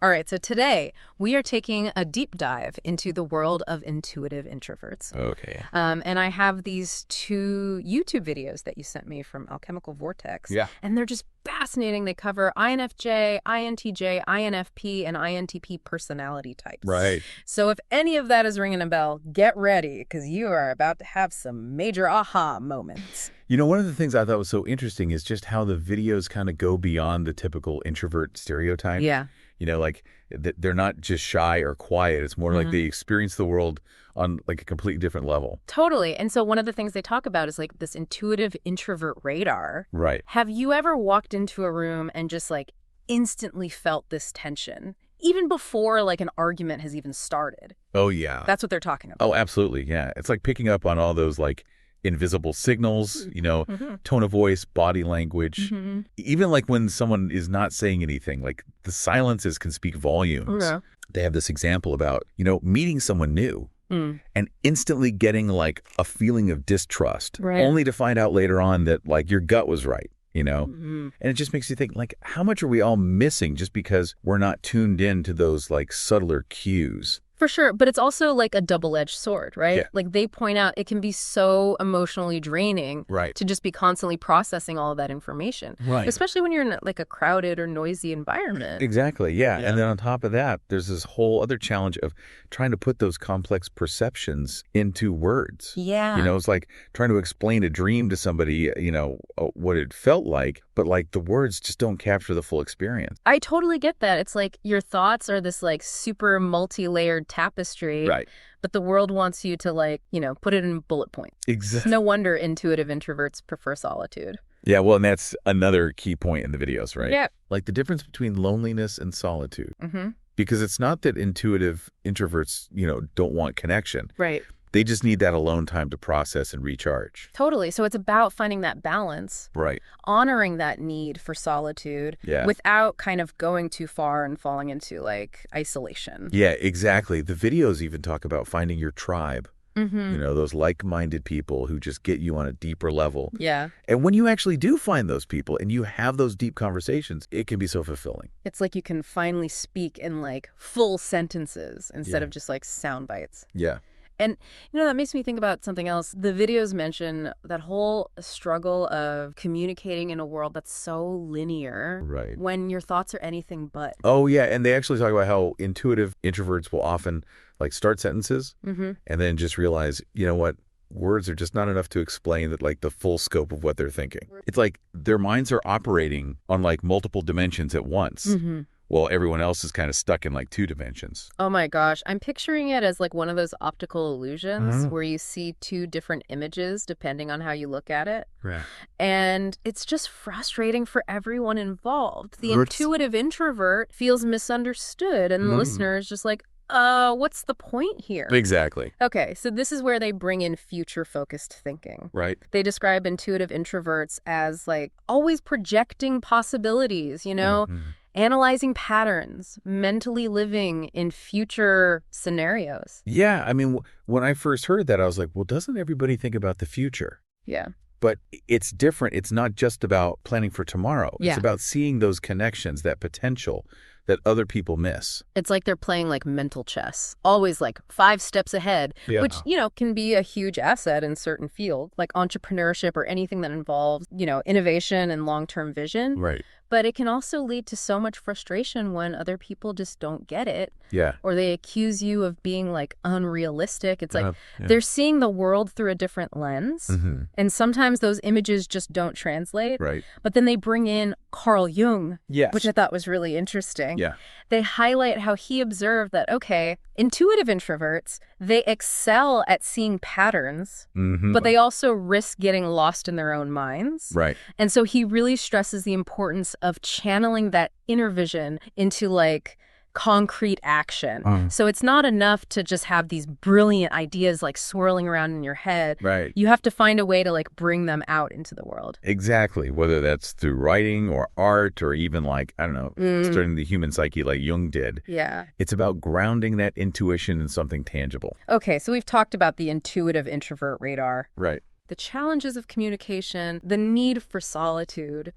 All right, so today we are taking a deep dive into the world of intuitive introverts. Okay. And I have these two YouTube videos that you sent me from Alchemical Vortex. Yeah. And they're just fascinating. They cover INFJ, INTJ, INFP, and INTP personality types. Right. So if any of that is ringing a bell, get ready, because you are about to have some major aha moments. You know, one of the things I thought was so interesting is just how the videos kind of go beyond the typical introvert stereotype. Yeah. You know, like they're not just shy or quiet. It's more like they experience the world on like a completely different level. Totally. And so one of the things they talk about is like this intuitive introvert radar. Right. Have you ever walked into a room and just like instantly felt this tension, even before like an argument has even started? Oh, yeah. That's what they're talking about. Oh, absolutely. Yeah. It's like picking up on all those like invisible signals, you know, tone of voice, body language. Even like when someone is not saying anything, like the silences can speak volumes. Yeah. They have this example about, you know, meeting someone new and instantly getting like a feeling of distrust, Right. only to find out later on that like your gut was right, you know? And it just makes you think like, how much are we all missing just because we're not tuned in to those like subtler cues? For sure. But it's also like a double-edged sword, right? Yeah. Like they point out it can be so emotionally draining Right. to just be constantly processing all of that information. Right. Especially when you're in like a crowded or noisy environment. Exactly, yeah. And then on top of that, there's this whole other challenge of trying to put those complex perceptions into words. Yeah. You know, it's like trying to explain a dream to somebody, you know, what it felt like, but like the words just don't capture the full experience. I totally get that. It's like your thoughts are this like super multi-layered tapestry, Right. but the world wants you to like, you know, put it in bullet points. Exactly. No wonder intuitive introverts prefer solitude. Yeah, well, and that's another key point in the videos, right? Yeah. Like the difference between loneliness and solitude. Mm-hmm. Because it's not that intuitive introverts, you know, don't want connection. Right. They just need that alone time to process and recharge. Totally. So it's about finding that balance, Right. honoring that need for solitude Yeah. without kind of going too far and falling into like isolation. Yeah, exactly. The videos even talk about finding your tribe, Mm-hmm. you know, those like-minded people who just get you on a deeper level. Yeah. And when you actually do find those people and you have those deep conversations, it can be so fulfilling. It's like you can finally speak in like full sentences instead Yeah. of just like sound bites. Yeah. And, you know, that makes me think about something else. The videos mention that whole struggle of communicating in a world that's so linear Right. when your thoughts are anything but. Oh, yeah. And they actually talk about how intuitive introverts will often like start sentences Mm-hmm. and then just realize, you know what? Words are just not enough to explain that like the full scope of what they're thinking. It's like their minds are operating on like multiple dimensions at once. Mm-hmm. While everyone else is kind of stuck in like 2 dimensions. Oh my gosh. I'm picturing it as like one of those optical illusions where you see 2 different images depending on how you look at it. Right. And it's just frustrating for everyone involved. The Hurts. intuitive introvert feels misunderstood and the listener is just like, what's the point here? Exactly. Okay, so this is where they bring in future-focused thinking. Right. They describe intuitive introverts as like always projecting possibilities, you know, analyzing patterns, mentally living in future scenarios. Yeah. I mean, when I first heard that, I was like, well, doesn't everybody think about the future? Yeah. But it's different. It's not just about planning for tomorrow. Yeah. It's about seeing those connections, that potential that other people miss. It's like they're playing like mental chess, always like 5 steps ahead, Yeah. which, you know, can be a huge asset in certain fields, like entrepreneurship or anything that involves, you know, innovation and long-term vision. Right. But it can also lead to so much frustration when other people just don't get it. Yeah. Or they accuse you of being like unrealistic. It's like Yeah. they're seeing the world through a different lens. And sometimes those images just don't translate. Right. But then they bring in Carl Jung, Yes. which I thought was really interesting. Yeah. They highlight how he observed that, okay, intuitive introverts, they excel at seeing patterns, but they also risk getting lost in their own minds. Right. And so he really stresses the importance of channeling that inner vision into like concrete action. So it's not enough to just have these brilliant ideas like swirling around in your head. Right. You have to find a way to like bring them out into the world. Exactly. Whether that's through writing or art or even like, I don't know, studying the human psyche like Jung did. Yeah. It's about grounding that intuition in something tangible. Okay, so we've talked about the intuitive introvert radar. Right. the challenges of communication, the need for solitude,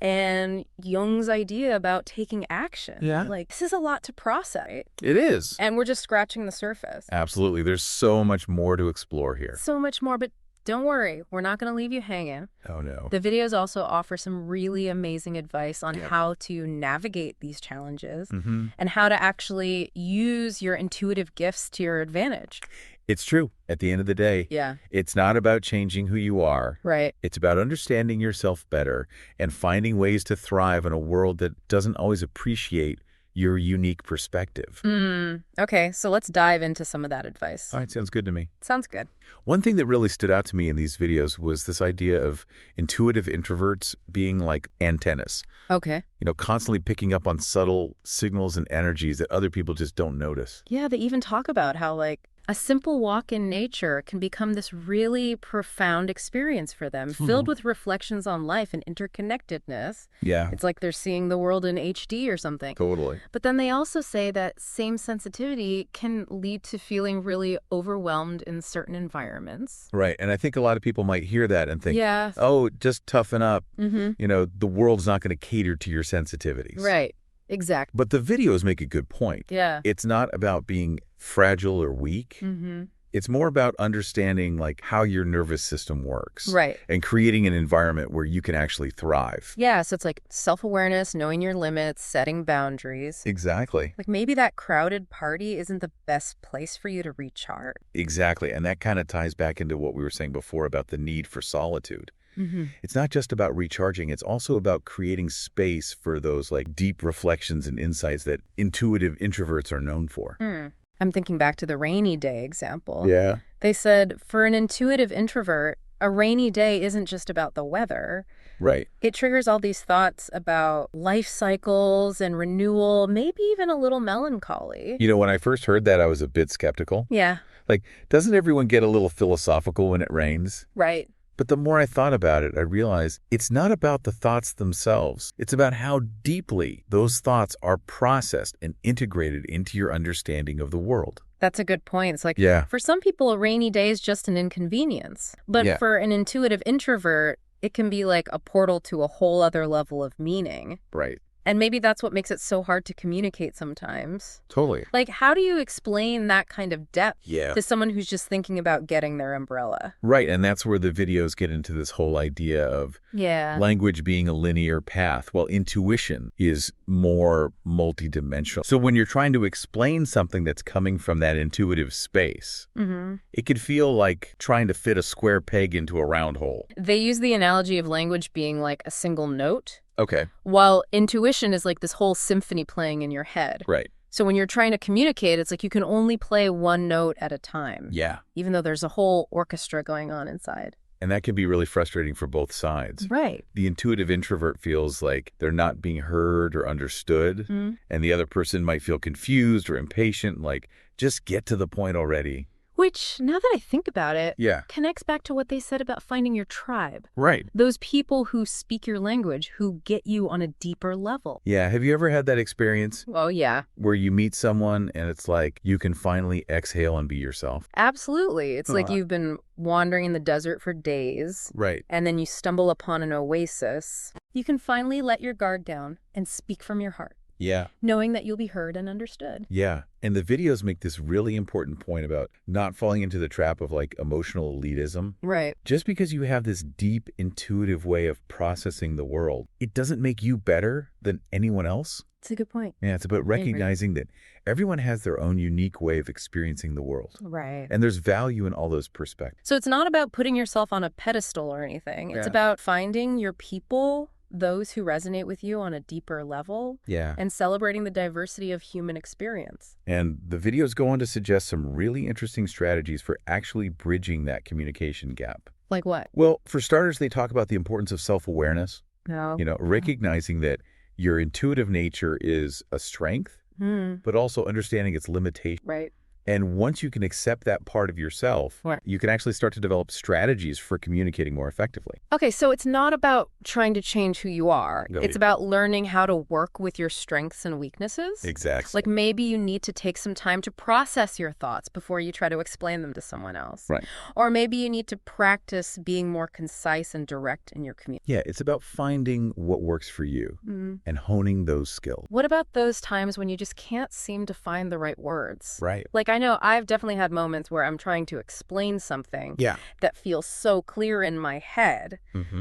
and Jung's idea about taking action. Yeah. Like, this is a lot to process, right? It is. And we're just scratching the surface. Absolutely. There's so much more to explore here. So much more, but don't worry, we're not going to leave you hanging. Oh, no. The videos also offer some really amazing advice on how to navigate these challenges and how to actually use your intuitive gifts to your advantage. It's true. At the end of the day, it's not about changing who you are. Right. It's about understanding yourself better and finding ways to thrive in a world that doesn't always appreciate your unique perspective. Okay, so let's dive into some of that advice. All right, sounds good to me. Sounds good. One thing that really stood out to me in these videos was this idea of intuitive introverts being like antennas. Okay. You know, constantly picking up on subtle signals and energies that other people just don't notice. Yeah, they even talk about how, like, a simple walk in nature can become this really profound experience for them, filled with reflections on life and interconnectedness. Yeah. It's like they're seeing the world in HD or something. Totally. But then they also say that same sensitivity can lead to feeling really overwhelmed in certain environments. Right. And I think a lot of people might hear that and think, yeah, oh, just toughen up. You know, the world's not going to cater to your sensitivities. Right. Exactly. But the videos make a good point. Yeah. It's not about being fragile or weak. It's more about understanding like how your nervous system works. Right. And creating an environment where you can actually thrive. Yeah, so it's like self-awareness, knowing your limits, setting boundaries. Exactly. Like maybe that crowded party isn't the best place for you to recharge. Exactly. And that kind of ties back into what we were saying before about the need for solitude. It's not just about recharging. It's also about creating space for those like deep reflections and insights that intuitive introverts are known for. I'm thinking back to the rainy day example. Yeah. They said for an intuitive introvert, a rainy day isn't just about the weather. Right. It triggers all these thoughts about life cycles and renewal, maybe even a little melancholy. You know, when I first heard that, I was a bit skeptical. Yeah. Like, doesn't everyone get a little philosophical when it rains? Right. But the more I thought about it, I realized it's not about the thoughts themselves. It's about how deeply those thoughts are processed and integrated into your understanding of the world. That's a good point. It's like, for some people, a rainy day is just an inconvenience. But for an intuitive introvert, it can be like a portal to a whole other level of meaning. Right. And maybe that's what makes it so hard to communicate sometimes. Totally. Like, how do you explain that kind of depth to someone who's just thinking about getting their umbrella? Right, and that's where the videos get into this whole idea of language being a linear path, while intuition is more multidimensional. So when you're trying to explain something that's coming from that intuitive space, it could feel like trying to fit a square peg into a round hole. They use the analogy of language being like a single note. Okay. While intuition is like this whole symphony playing in your head. Right. So when you're trying to communicate, it's like you can only play one note at a time. Yeah. Even though there's a whole orchestra going on inside. And that can be really frustrating for both sides. Right. The intuitive introvert feels like they're not being heard or understood. And the other person might feel confused or impatient, like, just get to the point already. Which, now that I think about it, Yeah. connects back to what they said about finding your tribe. Right. Those people who speak your language, who get you on a deeper level. Yeah. Have you ever had that experience Oh, yeah. where you meet someone and it's like you can finally exhale and be yourself? Absolutely. It's like you've been wandering in the desert for days. Right. And then you stumble upon an oasis. You can finally let your guard down and speak from your heart. Yeah. Knowing that you'll be heard and understood. Yeah. And the videos make this really important point about not falling into the trap of like emotional elitism. Right. Just because you have this deep, intuitive way of processing the world, it doesn't make you better than anyone else. It's a good point. Yeah, it's about recognizing that everyone has their own unique way of experiencing the world. Right. And there's value in all those perspectives. So it's not about putting yourself on a pedestal or anything. It's about finding your people, those who resonate with you on a deeper level. Yeah. And celebrating the diversity of human experience. And the videos go on to suggest some really interesting strategies for actually bridging that communication gap. Like what? Well, for starters, they talk about the importance of self-awareness. No. You know, recognizing that your intuitive nature is a strength, but also understanding its limitation. Right. And once you can accept that part of yourself, Right. you can actually start to develop strategies for communicating more effectively. Okay, so it's not about trying to change who you are. No, It's about learning how to work with your strengths and weaknesses. Exactly. Like maybe you need to take some time to process your thoughts before you try to explain them to someone else. Right. Or maybe you need to practice being more concise and direct in your communication. Yeah, it's about finding what works for you and honing those skills. What about those times when you just can't seem to find the right words? Right. Like I know I've definitely had moments where I'm trying to explain something Yeah. that feels so clear in my head,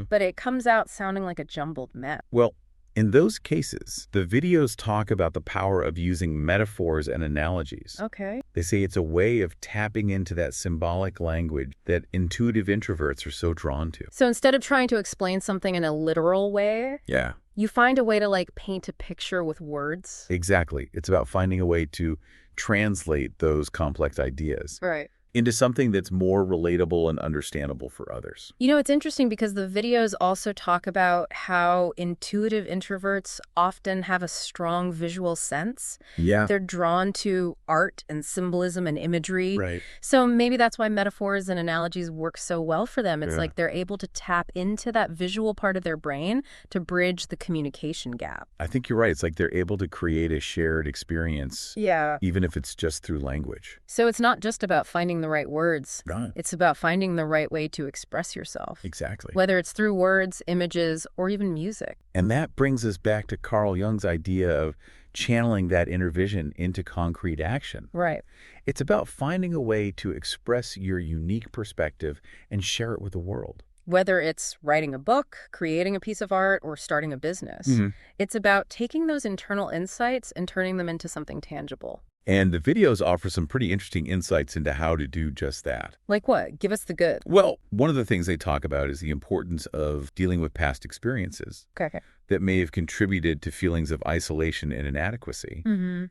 but it comes out sounding like a jumbled mess. Well, in those cases, the videos talk about the power of using metaphors and analogies. Okay. They say it's a way of tapping into that symbolic language that intuitive introverts are so drawn to. So instead of trying to explain something in a literal way, Yeah. you find a way to like paint a picture with words. Exactly. It's about finding a way to translate those complex ideas Right. into something that's more relatable and understandable for others. You know, it's interesting because the videos also talk about how intuitive introverts often have a strong visual sense. Yeah. They're drawn to art and symbolism and imagery. Right. So maybe that's why metaphors and analogies work so well for them. It's Yeah. like they're able to tap into that visual part of their brain to bridge the communication gap. I think you're right. It's like they're able to create a shared experience, Yeah. even if it's just through language. So it's not just about finding the right words. Right. It's about finding the right way to express yourself. Exactly. Whether it's through words, images, or even music. And that brings us back to Carl Jung's idea of channeling that inner vision into concrete action. Right. It's about finding a way to express your unique perspective and share it with the world. Whether it's writing a book, creating a piece of art, or starting a business, it's about taking those internal insights and turning them into something tangible. And the videos offer some pretty interesting insights into how to do just that. Like what? Give us the good. Well, one of the things they talk about is the importance of dealing with past experiences Okay. that may have contributed to feelings of isolation and inadequacy.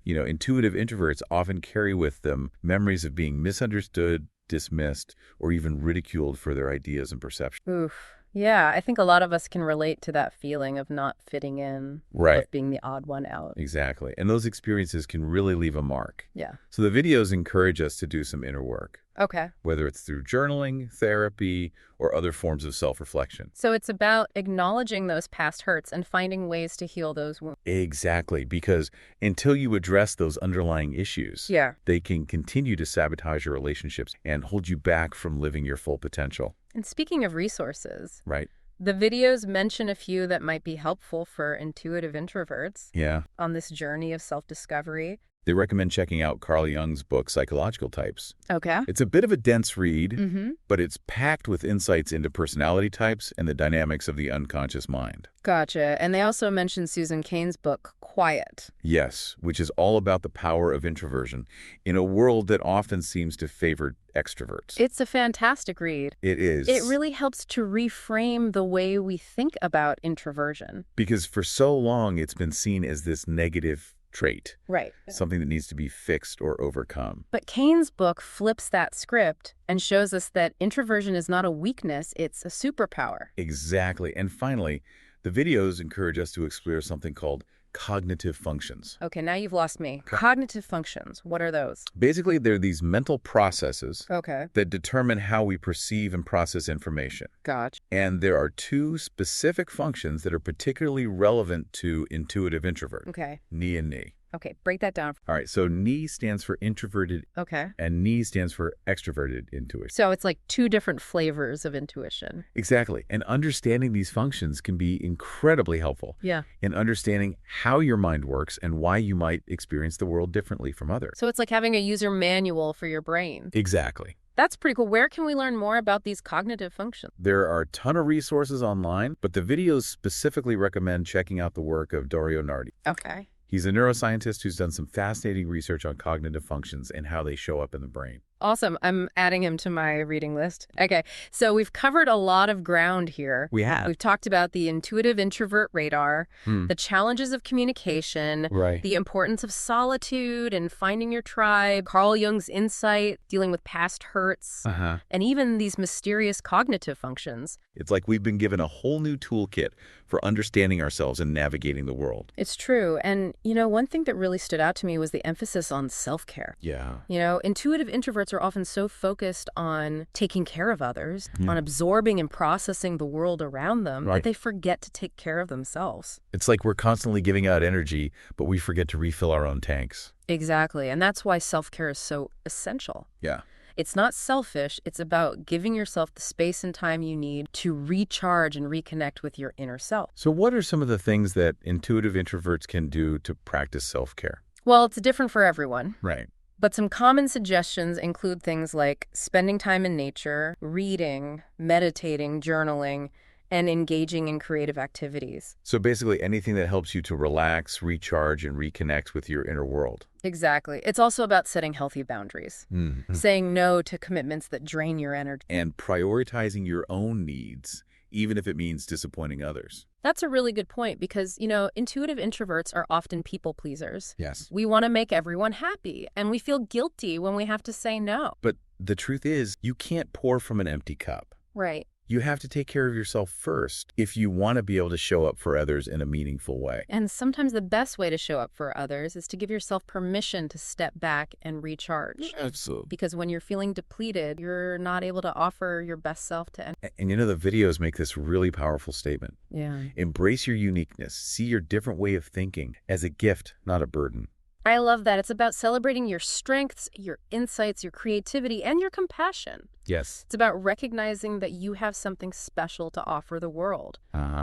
You know, intuitive introverts often carry with them memories of being misunderstood, dismissed, or even ridiculed for their ideas and perceptions. Oof. Yeah, I think a lot of us can relate to that feeling of not fitting in, Right. of being the odd one out. Exactly. And those experiences can really leave a mark. Yeah. So the videos encourage us to do some inner work, Okay. whether it's through journaling, therapy, or other forms of self-reflection. So it's about acknowledging those past hurts and finding ways to heal those wounds. Exactly, because until you address those underlying issues, Yeah. they can continue to sabotage your relationships and hold you back from living your full potential. And speaking of resources, Right? the videos mention a few that might be helpful for intuitive introverts Yeah. on this journey of self-discovery. They recommend checking out Carl Jung's book, Psychological Types. Okay. It's a bit of a dense read, Mm-hmm. but it's packed with insights into personality types and the dynamics of the unconscious mind. Gotcha. And they also mentioned Susan Cain's book, Quiet. Yes, which is all about the power of introversion in a world that often seems to favor extroverts. It's a fantastic read. It is. It really helps to reframe the way we think about introversion. Because for so long, it's been seen as this negative trait, Right. something that needs to be fixed or overcome. But Cain's book flips that script and shows us that introversion is not a weakness, it's a superpower. Exactly. And finally, the videos encourage us to explore something called cognitive functions. Okay, now you've lost me. Cognitive functions, what are those? Basically, they're these mental processes Okay. that determine how we perceive and process information. Gotcha. And there are two specific functions that are particularly relevant to intuitive introvert, Okay. ni and ni. Okay, break that down. All right, so ni stands for introverted Okay. and ni stands for extroverted intuition. So it's like two different flavors of intuition. Exactly. And understanding these functions can be incredibly helpful Yeah. in understanding how your mind works and why you might experience the world differently from others. So it's like having a user manual for your brain. Exactly. That's pretty cool. Where can we learn more about these cognitive functions? There are a ton of resources online, but the videos specifically recommend checking out the work of Dario Nardi. Okay. He's a neuroscientist who's done some fascinating research on cognitive functions and how they show up in the brain. Awesome. I'm adding him to my reading list. Okay, so we've covered a lot of ground here. We have. We've talked about the intuitive introvert radar, the challenges of communication, the importance of solitude and finding your tribe, Carl Jung's insight, dealing with past hurts, and even these mysterious cognitive functions. It's like we've been given a whole new toolkit for understanding ourselves and navigating the world. It's true. And, one thing that really stood out to me was the emphasis on self-care. Yeah. Intuitive introverts are often so focused on taking care of others, on absorbing and processing the world around them, that they forget to take care of themselves. It's like we're constantly giving out energy, but we forget to refill our own tanks. Exactly. And that's why self-care is so essential. Yeah. It's not selfish. It's about giving yourself the space and time you need to recharge and reconnect with your inner self. So what are some of the things that intuitive introverts can do to practice self-care? Well, it's different for everyone. Right. But some common suggestions include things like spending time in nature, reading, meditating, journaling, and engaging in creative activities. So basically anything that helps you to relax, recharge, and reconnect with your inner world. Exactly. It's also about setting healthy boundaries, saying no to commitments that drain your energy. And prioritizing your own needs, even if it means disappointing others. That's a really good point because, intuitive introverts are often people pleasers. Yes. We want to make everyone happy, and we feel guilty when we have to say no. But the truth is, you can't pour from an empty cup. Right. You have to take care of yourself first if you want to be able to show up for others in a meaningful way. And sometimes the best way to show up for others is to give yourself permission to step back and recharge. Absolutely. Because when you're feeling depleted, you're not able to offer your best self to anyone. And the videos make this really powerful statement. Yeah. Embrace your uniqueness. See your different way of thinking as a gift, not a burden. I love that. It's about celebrating your strengths, your insights, your creativity, and your compassion. Yes. It's about recognizing that you have something special to offer the world,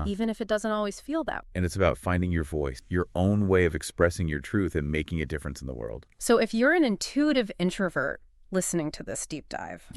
even if it doesn't always feel that way. And it's about finding your voice, your own way of expressing your truth and making a difference in the world. So if you're an intuitive introvert listening to this deep dive,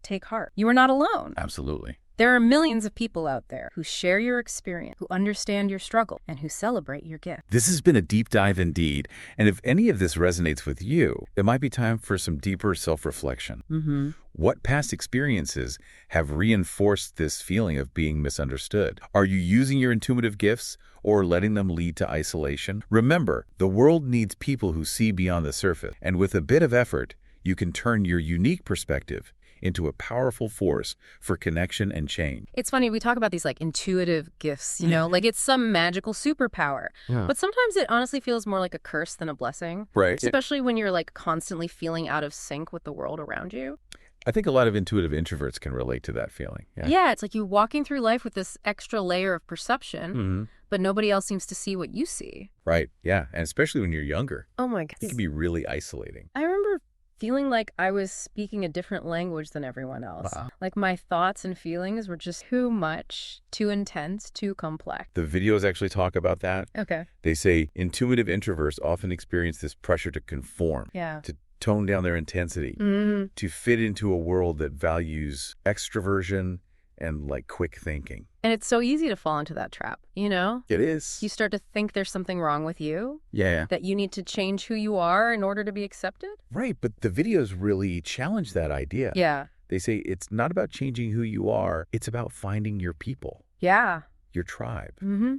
take heart. You are not alone. Absolutely. There are millions of people out there who share your experience, who understand your struggle, and who celebrate your gift. This has been a deep dive indeed. And if any of this resonates with you, it might be time for some deeper self-reflection. What past experiences have reinforced this feeling of being misunderstood? Are you using your intuitive gifts or letting them lead to isolation? Remember, the world needs people who see beyond the surface. And with a bit of effort, you can turn your unique perspective into a powerful force for connection and change. It's funny, we talk about these intuitive gifts, like it's some magical superpower. But sometimes it honestly feels more like a curse than a blessing. Right. Especially when you're constantly feeling out of sync with the world around you. I think a lot of intuitive introverts can relate to that feeling. Yeah, it's like you're walking through life with this extra layer of perception, but nobody else seems to see what you see. Right, yeah, and especially when you're younger. Oh my God. It can be really isolating. I remember feeling like I was speaking a different language than everyone else. Wow. Like my thoughts and feelings were just too much, too intense, too complex. The videos actually talk about that. Okay. They say intuitive introverts often experience this pressure to conform, to tone down their intensity, to fit into a world that values extroversion and quick thinking. And it's so easy to fall into that trap, It is. You start to think there's something wrong with you. Yeah. That you need to change who you are in order to be accepted. Right, but the videos really challenge that idea. Yeah. They say it's not about changing who you are, it's about finding your people. Yeah. Your tribe.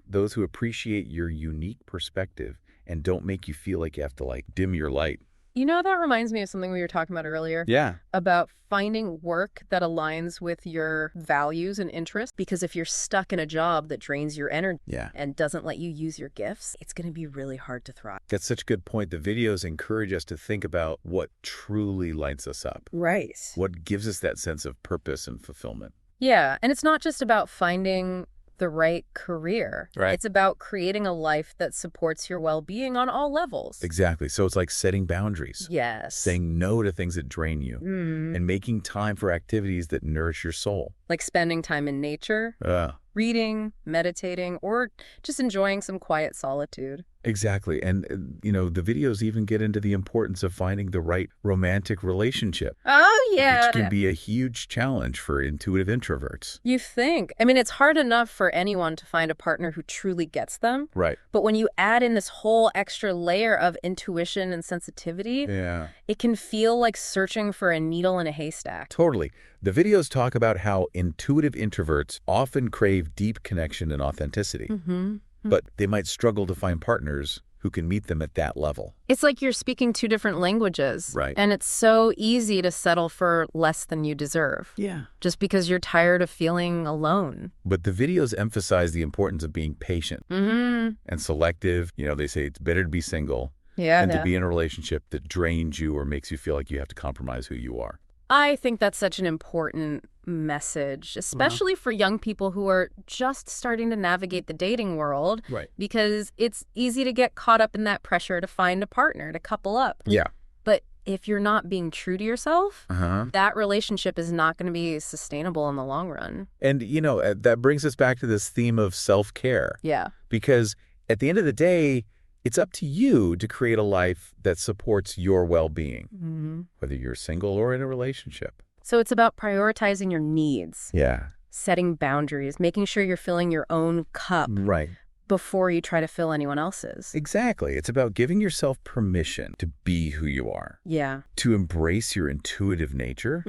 Those who appreciate your unique perspective and don't make you feel like you have to dim your light. That reminds me of something we were talking about earlier. Yeah. About finding work that aligns with your values and interests. Because if you're stuck in a job that drains your energy and doesn't let you use your gifts, it's going to be really hard to thrive. That's such a good point. The videos encourage us to think about what truly lights us up. Right. What gives us that sense of purpose and fulfillment. Yeah. And it's not just about finding the right career. Right. It's about creating a life that supports your well-being on all levels. Exactly. So it's like setting boundaries. Yes. Saying no to things that drain you. And making time for activities that nourish your soul. Like spending time in nature, reading, meditating, or just enjoying some quiet solitude. Exactly. And, the videos even get into the importance of finding the right romantic relationship, Oh, yeah. which can be a huge challenge for intuitive introverts. You think. I mean, it's hard enough for anyone to find a partner who truly gets them. Right. But when you add in this whole extra layer of intuition and sensitivity, Yeah. it can feel like searching for a needle in a haystack. Totally. The videos talk about how intuitive introverts often crave deep connection and authenticity, but they might struggle to find partners who can meet them at that level. It's like you're speaking two different languages. Right. And it's so easy to settle for less than you deserve. Yeah. Just because you're tired of feeling alone. But the videos emphasize the importance of being patient and selective. They say it's better to be single than to be in a relationship that drains you or makes you feel like you have to compromise who you are. I think that's such an important message, especially for young people who are just starting to navigate the dating world. Right. Because it's easy to get caught up in that pressure to find a partner, to couple up. Yeah. But if you're not being true to yourself, that relationship is not going to be sustainable in the long run. And, that brings us back to this theme of self-care. Yeah. Because at the end of the day, it's up to you to create a life that supports your well-being, whether you're single or in a relationship. So it's about prioritizing your needs. Yeah. Setting boundaries, making sure you're filling your own cup. Right. Before you try to fill anyone else's. Exactly. It's about giving yourself permission to be who you are. Yeah. To embrace your intuitive nature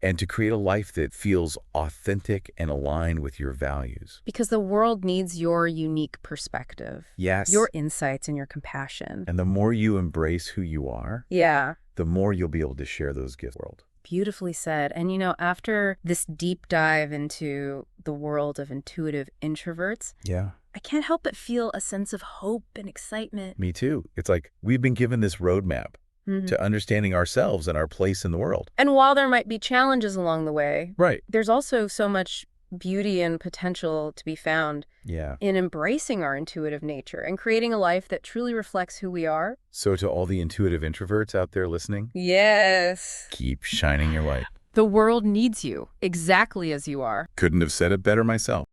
and to create a life that feels authentic and aligned with your values. Because the world needs your unique perspective. Yes. Your insights and your compassion. And the more you embrace who you are, the more you'll be able to share those gifts with the world. Beautifully said. And after this deep dive into the world of intuitive introverts, I can't help but feel a sense of hope and excitement. Me too. It's like we've been given this roadmap to understanding ourselves and our place in the world. And while there might be challenges along the way, right, there's also so much beauty and potential to be found in embracing our intuitive nature and creating a life that truly reflects who we are. So to all the intuitive introverts out there listening, yes, keep shining your light. The world needs you exactly as you are. Couldn't have said it better myself.